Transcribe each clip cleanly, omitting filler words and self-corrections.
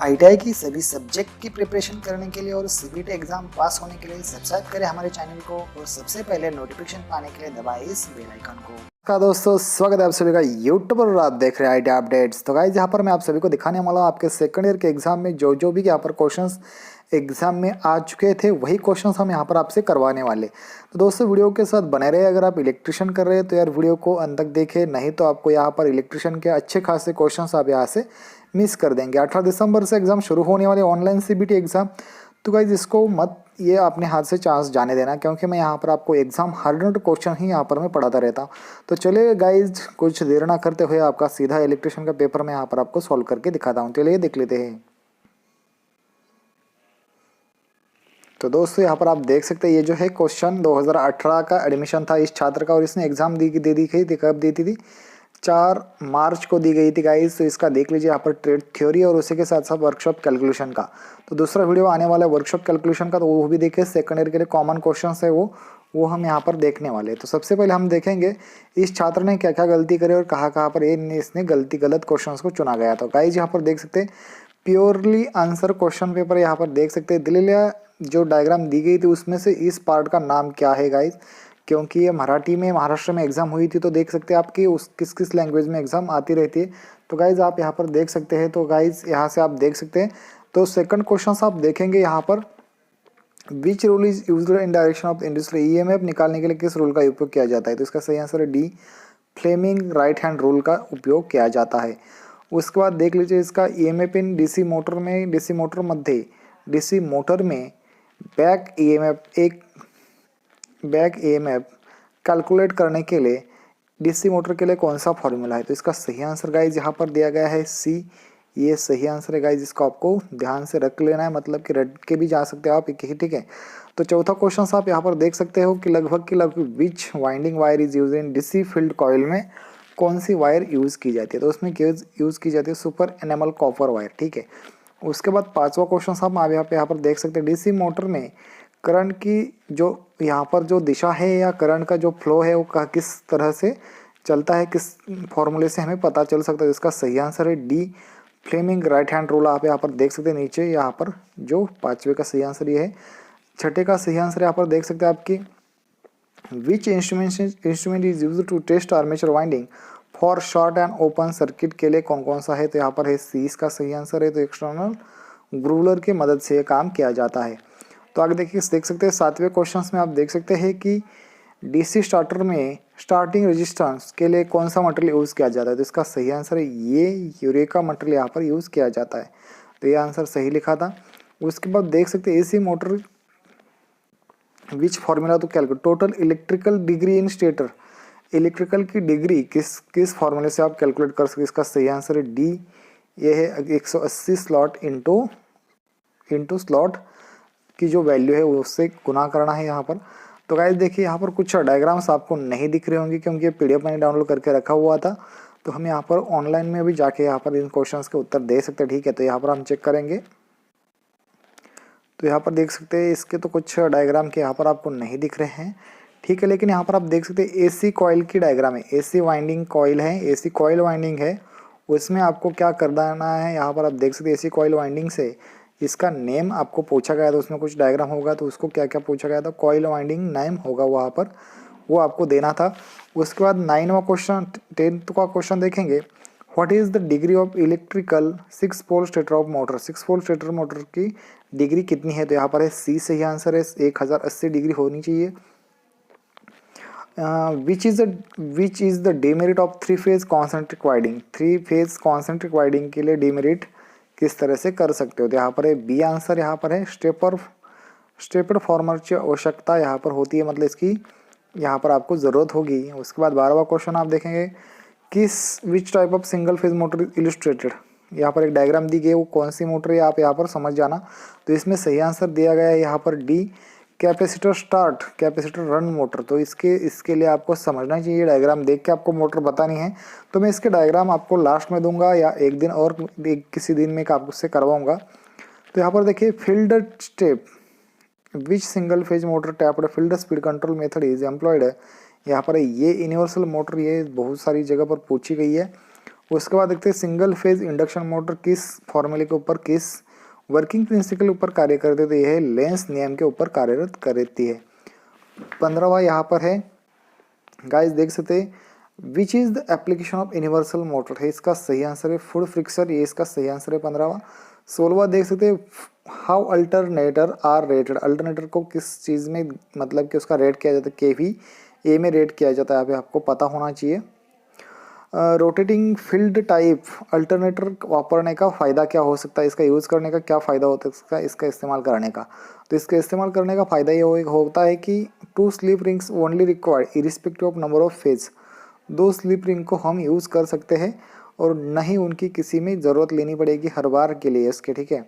ITI की सभी subject की प्रिपरेशन करने के लिए और सीबीटी एग्जाम पास होने के लिए सब्सक्राइब करें हमारे चैनल को और सबसे पहले नोटिफिकेशन पाने के लिए दबाएं इस बेल आइकन को। का दोस्तों स्वागत है आप सभी का यूट्यूब पर आप देख रहे हैं आईटीआई अपडेट्स। तो गाइस यहाँ पर मैं आप सभी को दिखाने वाला हूँ आपके सेकंड ईयर के एग्जाम में जो भी यहाँ पर क्वेश्चंस एग्जाम में आ चुके थे वही क्वेश्चंस हम यहाँ पर आपसे करवाने वाले। तो दोस्तों वीडियो के साथ बने रहे। अगर आप इलेक्ट्रिशियन कर रहे हैं तो यार वीडियो को अंत तक देखें, नहीं तो आपको यहाँ पर इलेक्ट्रिशियन के अच्छे खासे क्वेश्चंस आप यहाँ से मिस कर देंगे। 18 दिसंबर से एग्जाम शुरू होने वाले ऑनलाइन सीबीटी एग्जाम। तो गाइज इसको मत ये अपने हाथ से चांस जाने देना, क्योंकि मैं यहाँ पर आपको एग्जाम 100 क्वेश्चन ही यहाँ पर मैं पढ़ाता रहता हूँ। तो चलिए गाइज कुछ देर ना करते हुए आपका सीधा इलेक्ट्रिशियन का पेपर मैं यहाँ पर आपको सॉल्व करके दिखाता हूँ। चलिए देख लेते हैं। तो दोस्तों यहाँ पर आप देख सकते हैं ये जो है क्वेश्चन 2018 का एडमिशन था इस छात्र का, और इसने एग्जाम दे दी थी। कब दी थी? 4 मार्च को दी गई थी गाइस। तो इसका देख लीजिए यहाँ पर ट्रेड थ्योरी और उसी के साथ साथ वर्कशॉप कैलकुलेशन का। तो दूसरा वीडियो आने वाला है वर्कशॉप कैलकुलेशन का, तो वो भी देखिए। सेकंड ईयर के लिए कॉमन क्वेश्चन है वो हम यहाँ पर देखने वाले। तो सबसे पहले हम देखेंगे इस छात्र ने क्या क्या गलती करी और कहाँ पर इसने गलत क्वेश्चन को चुना गया। तो गाइज यहाँ पर देख सकते हैं प्योरली आंसर क्वेश्चन पेपर यहाँ पर देख सकते हैं। दिल्ली जो डायग्राम दी गई थी उसमें से इस पार्ट का नाम क्या है गाइज, क्योंकि ये मराठी में महाराष्ट्र में एग्जाम हुई थी। तो देख सकते हैं आपकी उस किस लैंग्वेज में एग्जाम आती रहती है। तो गाइज आप यहाँ पर देख सकते हैं। तो गाइज यहाँ से आप देख सकते हैं। तो सेकंड क्वेश्चन आप देखेंगे यहाँ पर which rule is used in direction of industry. EMF निकालने के लिए किस रूल का उपयोग किया जाता है? तो इसका सही आंसर है D, Fleming right hand rule का उपयोग किया जाता है। उसके बाद देख लीजिए इसका ईएमएफ इन डीसी मोटर में, डीसी मोटर में बैक ईएमएफ कैलकुलेट करने के लिए डीसी मोटर के लिए कौन सा फॉर्मूला है? तो इसका सही आंसर गाइज यहाँ पर दिया गया है सी। ये सही आंसर है गाइज, इसको आपको ध्यान से रख लेना है, मतलब कि रट के भी जा सकते हो आप, ठीक है। तो चौथा क्वेश्चन आप यहाँ पर देख सकते हो कि लगभग which winding wire is use in DC field coil में कौन सी वायर यूज़ की जाती है? तो उसमें यूज़ की जाती है सुपर एनेमल कॉपर वायर, ठीक है। उसके बाद पांचवा क्वेश्चन आप यहाँ पर देख सकते हैं डीसी मोटर में करंट की जो यहाँ पर जो दिशा है या करंट का जो फ्लो है वो किस तरह से चलता है, किस फॉर्मूले से हमें पता चल सकता है? इसका सही आंसर है D, Fleming right hand rule. आप यहाँ पर देख सकते हैं नीचे यहाँ पर जो पांचवे का सही आंसर ये है। छठे का सही आंसर यहाँ पर देख सकते हैं आपकी which instrument is use to test armature winding for short and open circuit के लिए कौन सा है? तो यहाँ पर है सी, इसका सही आंसर है। तो एक्सटर्नल ग्रूलर की मदद से ये काम किया जाता है। तो आगे देखिए देख सकते हैं सातवें क्वेश्चन में आप देख सकते हैं कि डीसी स्टार्टर में स्टार्टिंग रेजिस्टेंस के लिए कौन सा मटेरियल यूज़ किया जाता है? तो इसका सही आंसर है ये यूरेका मटेरियल यहाँ पर यूज़ किया जाता है। तो ये आंसर सही लिखा था। उसके बाद देख सकते हैं एसी मोटर विच फॉर्मूला तो calculate total electrical degree in stator. Electrical की डिग्री किस फॉर्मूले से आप कैलकुलेट कर सकते? इसका सही आंसर है डी, ये है 180 स्लॉट इंटू स्लॉट की जो वैल्यू है उससे गुना करना है यहाँ पर। तो गाइस देखिए यहाँ पर कुछ डायग्राम्स आपको नहीं दिख रहे होंगे क्योंकि ये पीडीएफ मैंने डाउनलोड करके रखा हुआ था। तो हम यहाँ पर ऑनलाइन में भी जाके यहाँ पर इन क्वेश्चंस के उत्तर दे सकते हैं, ठीक है। तो यहाँ पर हम चेक करेंगे। तो यहाँ पर देख सकते हैं इसके तो कुछ डायग्राम के यहाँ पर आपको नहीं दिख रहे हैं, ठीक है। लेकिन यहाँ पर आप देख सकते हैं एसी कॉइल की डायग्राम है। एसी वाइंडिंग कॉइल है, एसी कॉइल वाइंडिंग है। उसमें आपको क्या करना है, यहाँ पर आप देख सकते हैं एसी कॉइल वाइंडिंग से इसका नेम आपको पूछा गया था। उसमें कुछ डायग्राम होगा तो उसको क्या क्या पूछा गया था, कॉइल वाइंडिंग नेम होगा वहाँ पर, वो आपको देना था। उसके बाद 9वां क्वेश्चन 10th का क्वेश्चन देखेंगे। What is the degree of electrical 6 pole stator of motor. 6 pole stator motor की डिग्री कितनी है? तो यहाँ पर है सी, सही आंसर है 1080 डिग्री होनी चाहिए। विच is the demerit of 3 phase concentric winding. 3 phase concentric winding के लिए डीमेरिट किस तरह से कर सकते हो? तो यहाँ पर है बी आंसर। यहाँ पर है स्टेपर फॉर्मरची आवश्यकता यहाँ पर होती है, मतलब इसकी यहाँ पर आपको ज़रूरत होगी। उसके बाद 12वां क्वेश्चन आप देखेंगे which type of single phase motor illustrated. यहाँ पर एक डायग्राम दी गई है, वो कौन सी मोटर है आप यहाँ पर समझ जाना। तो इसमें सही आंसर दिया गया है यहाँ पर D, capacitor start capacitor run motor. तो इसके लिए आपको समझना चाहिए, डायग्राम देख के आपको मोटर बतानी है। तो मैं इसके डायग्राम आपको लास्ट में दूंगा या एक दिन और किसी दिन में आपसे करवाऊंगा। तो यहाँ पर देखिए field step which single phase motor tapped field speed control method is employed है। यहाँ पर ये यूनिवर्सल मोटर ये बहुत सारी जगह पर पूछी गई है। उसके बाद देखते हैं सिंगल फेज इंडक्शन मोटर किस फॉर्मूले के ऊपर, किस वर्किंग प्रिंसिपल के ऊपर कार्य करती है, तो यह लेंस नियम के ऊपर कार्यरत करती है। 15वां यहाँ पर है गाइस, देख सकते हैं which is the application of universal motor है, इसका सही आंसर है फुल फ्रिक्शन, ये इसका सही आंसर है 15वां। 16वां देख सकते हैं how alternator are rated, alternator को किस चीज़ में मतलब कि उसका रेट किया जाता है, केवी ए में रेट किया जाता है, यहाँ पे आपको पता होना चाहिए। रोटेटिंग फील्ड टाइप अल्टरनेटर वापरने का फ़ायदा क्या हो सकता है, इसका यूज़ करने का क्या फ़ायदा होता है इसका इस्तेमाल करने का, तो इसका इस्तेमाल करने का फ़ायदा ये होता है कि 2 slip rings only required irrespective of number of phase, 2 slip ring को हम यूज़ कर सकते हैं और नहीं उनकी किसी में ज़रूरत लेनी पड़ेगी हर बार के लिए इसके, ठीक है।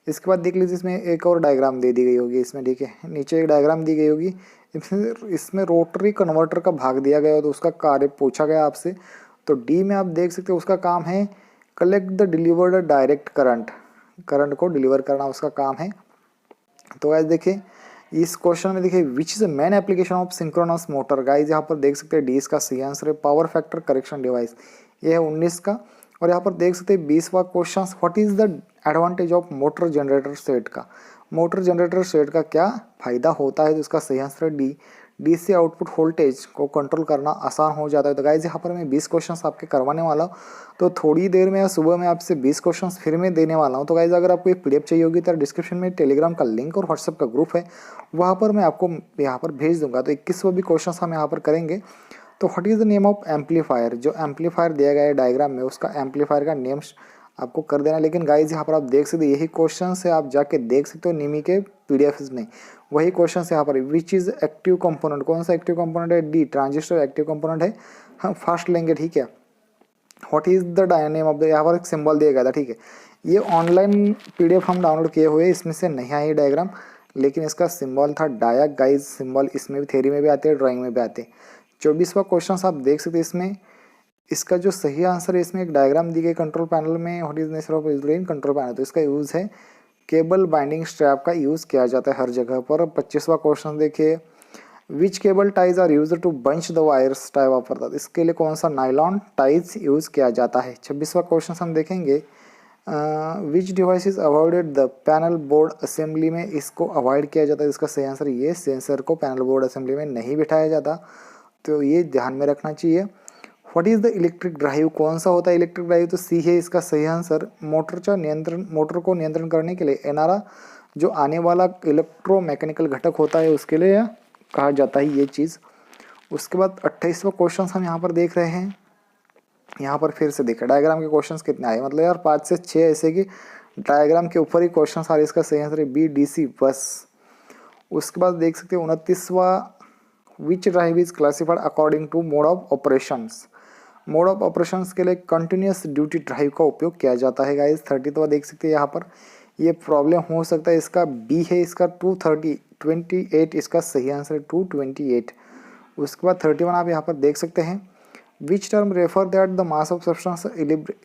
इसके बाद देख लीजिए इसमें एक और डायग्राम दे दी गई होगी इसमें, ठीक है, नीचे एक डायग्राम दी गई होगी, इसमें रोटरी कन्वर्टर का भाग दिया गया हो तो उसका कार्य पूछा गया आपसे। तो डी में आप देख सकते हो उसका काम है collect the delivered direct current, current को डिलीवर करना उसका काम है। तो गाइस देखिए इस क्वेश्चन में देखिए which is the main application of synchronous motor, guys यहाँ पर देख सकते हैं डी इसका सही आंसर है पावर फैक्टर करेक्शन डिवाइस, ये है 19 का। और यहाँ पर देख सकते हैं 20वां question what is the advantage of motor generator set का, मोटर जनरेटर सेट का क्या फायदा होता है, तो इसका सही आंसर है डी, डीसी आउटपुट वोल्टेज को कंट्रोल करना आसान हो जाता है। तो गाइस यहाँ पर मैं 20 क्वेश्चंस आपके करवाने वाला हूँ, तो थोड़ी देर में या सुबह में आपसे 20 क्वेश्चंस फिर मैं देने वाला हूँ। तो गाइस अगर आपको ये पीडीएफ चाहिए होगी तो डिस्क्रिप्शन में टेलीग्राम का लिंक और व्हाट्सएप का ग्रुप है, वहाँ पर मैं आपको यहाँ पर भेज दूंगा। तो 21वां भी क्वेश्चन हम यहाँ पर करेंगे। तो what is the name of amplifier, जो एम्पलीफायर दिया गया है डायग्राम में उसका एम्पलीफायर का नेम आपको कर देना। लेकिन गाइज यहाँ पर आप देख सकते यही क्वेश्चन है, आप जाके देख सकते हो निमी के पीडीएफ में, वही क्वेश्चन यहाँ पर विच इज एक्टिव कंपोनेंट, कौन सा एक्टिव कंपोनेंट है, डी ट्रांजिस्टर एक्टिव कंपोनेंट है, हम फर्स्ट लेंगे, ठीक है। What is the name of the, यहाँ पर एक सिंबल दिया गया था, ठीक है। ये ऑनलाइन पीडीएफ हम डाउनलोड किए हुए, इसमें से नहीं आई डायग्राम, लेकिन इसका सिंबल था डायक गाइज, सिंबल इसमें भी थ्योरी में भी आते हैं ड्राइंग में भी आते हैं। 24वां क्वेश्चन आप देख सकते हैं, इसमें इसका जो सही आंसर है, इसमें एक डायग्राम दी गई कंट्रोल पैनल में, what is nature of in control panel, तो इसका यूज़ है केबल बाइंडिंग स्ट्रैप का यूज़ किया जाता है हर जगह पर। 25वां क्वेश्चन देखिए which cable ties are use to bunch the wires tie वापरता, इसके लिए कौन सा नाइलॉन टाइज यूज़ किया जाता है। 26वां क्वेश्चन हम देखेंगे विच device is avoided the panel board assembly में, इसको अवॉइड किया जाता है, इसका सही आंसर ये सेंसर को पैनल बोर्ड असेंबली में नहीं बिठाया जाता, तो ये ध्यान में रखना चाहिए। What is the electric drive, कौन सा होता है इलेक्ट्रिक ड्राइव, तो सी है इसका सही आंसर। मोटर को नियंत्रण करने के लिए एनआरआ जो आने वाला इलेक्ट्रोमैकेनिकल घटक होता है उसके लिए कहा जाता है ये चीज़। उसके बाद 28वां क्वेश्चन हम यहाँ पर देख रहे हैं, यहाँ पर फिर से देखा डायग्राम के क्वेश्चंस कितने आए, मतलब यार 5 से 6 ऐसे कि डायग्राम के ऊपर ही क्वेश्चन आ रहे, इसका सही आंसर है बी डी सी बस। उसके बाद देख सकते हैं 29वां which drive is classified according to mode of operations, mode of operations के लिए कंटिन्यूस ड्यूटी ड्राइव का उपयोग किया जाता है गाइस। 30वां देख सकते हैं यहाँ पर, ये प्रॉब्लम हो सकता है, इसका बी है, इसका 228 इसका सही आंसर है 228। उसके बाद 31 आप यहाँ पर देख सकते हैं which term refer that the mass of substance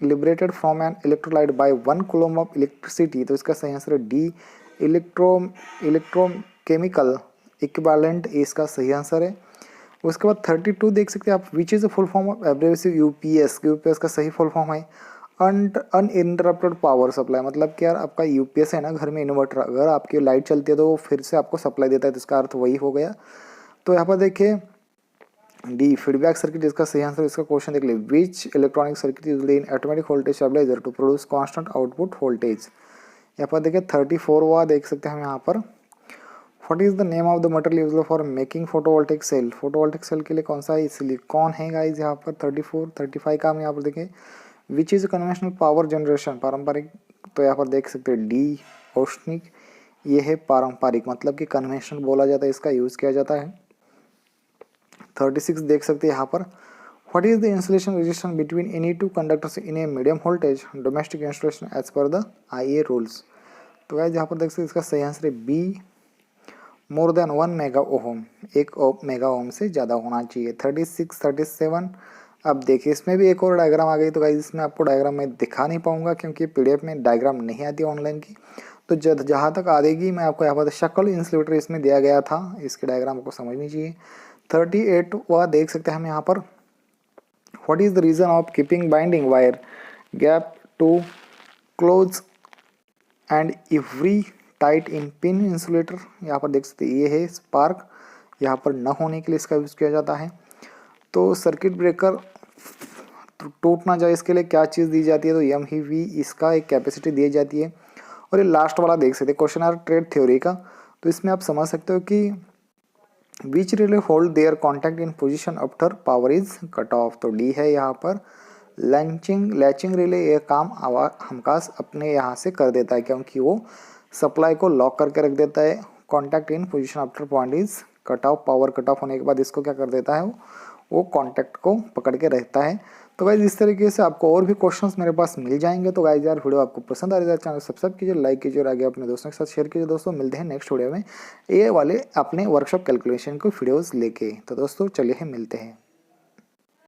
liberated from an electrolyte by 1 coulomb of electricity, तो इसका सही आंसर है डी इलेक्ट्रोकेमिकल इक्विवेलेंट, इसका सही आंसर है। उसके बाद 32 देख सकते हैं आप which is the full form of abbreviative UPS, UPS का सही फुल फॉर्म है अनइंटरप्टेड पावर सप्लाई, मतलब कि यार आपका यूपीएस है ना घर में इन्वर्टर, अगर आपकी लाइट चलती है तो वो फिर से आपको सप्लाई देता है, तो इसका अर्थ वही हो गया। तो यहाँ पर देखिए डी फीडबैक सर्किट, इसका सही आंसर, इसका क्वेश्चन देख लीजिए which electronic circuit used in automatic voltage stabiliser to produce constant output voltage. यहाँ पर देखिए 34वां देख सकते हैं हम यहाँ पर what is the name of the material used for making photovoltaic cell, photovoltaic cell के लिए कौन सा है, सिलिकॉन है गाइज। यहाँ पर 34 35 का हम यहाँ पर देखें which is conventional power generation, पारंपरिक, तो यहाँ पर देख सकते हैं डी औष्णिक, ये है पारंपरिक, मतलब कि कन्वेंशनल बोला जाता है, इसका यूज़ किया जाता है। 36 देख सकते हैं यहाँ पर what is the insulation resistance between any two conductors in a medium voltage domestic installation as per the IE rules, तो गाइज यहाँ पर देख सकते हैं इसका सही आंसर है B more than 1 mega ohm, 1 mega ohm से ज़्यादा होना चाहिए। 36 37 अब देखिए इसमें भी एक और डायग्राम आ गई, तो गाइज इसमें आपको डायग्राम मैं दिखा नहीं पाऊंगा क्योंकि पीडीएफ में डायग्राम नहीं आती ऑनलाइन की, तो जहाँ तक आ देगी मैं आपको यहाँ पर शक्ल इंसुलेटर इसमें दिया गया था, इसके डायग्राम को समझनी चाहिए। 38वां देख सकते हैं हम यहाँ पर what is the reason of keeping binding wire gap to close and every tight in pin insulator. यहाँ पर देख सकते हैं ये है स्पार्क, यहाँ पर न होने के लिए इसका यूज़ किया जाता है। तो सर्किट ब्रेकर टूट ना जाए इसके लिए क्या चीज़ दी जाती है, तो एम ही वी इसका एक कैपेसिटी दी जाती है। और ये लास्ट वाला देख सकते हैं क्वेश्चन आर ट्रेड थ्योरी का, तो इसमें आप समझ सकते हो कि विच relay hold their contact in position after power is cut off. तो डी है यहाँ पर लैचिंग रिले। ये काम हमकास अपने यहाँ से कर देता है क्योंकि वो सप्लाई को लॉक करके रख देता है। Contact in position after point is cut off, power cut off होने के बाद इसको क्या कर देता है, वो कॉन्टैक्ट को पकड़ के रहता है। तो गाइज इस तरीके से आपको और भी क्वेश्चंस मेरे पास मिल जाएंगे। तो गाइज यार वीडियो आपको पसंद आ रही है चैनल सब्सक्राइब कीजिए, लाइक कीजिए और आगे अपने दोस्तों के साथ शेयर कीजिए। दोस्तों मिलते हैं नेक्स्ट वीडियो में ये वाले अपने वर्कशॉप कैलकुलेशन को वीडियोज़ लेके। तो दोस्तों चलिए मिलते हैं।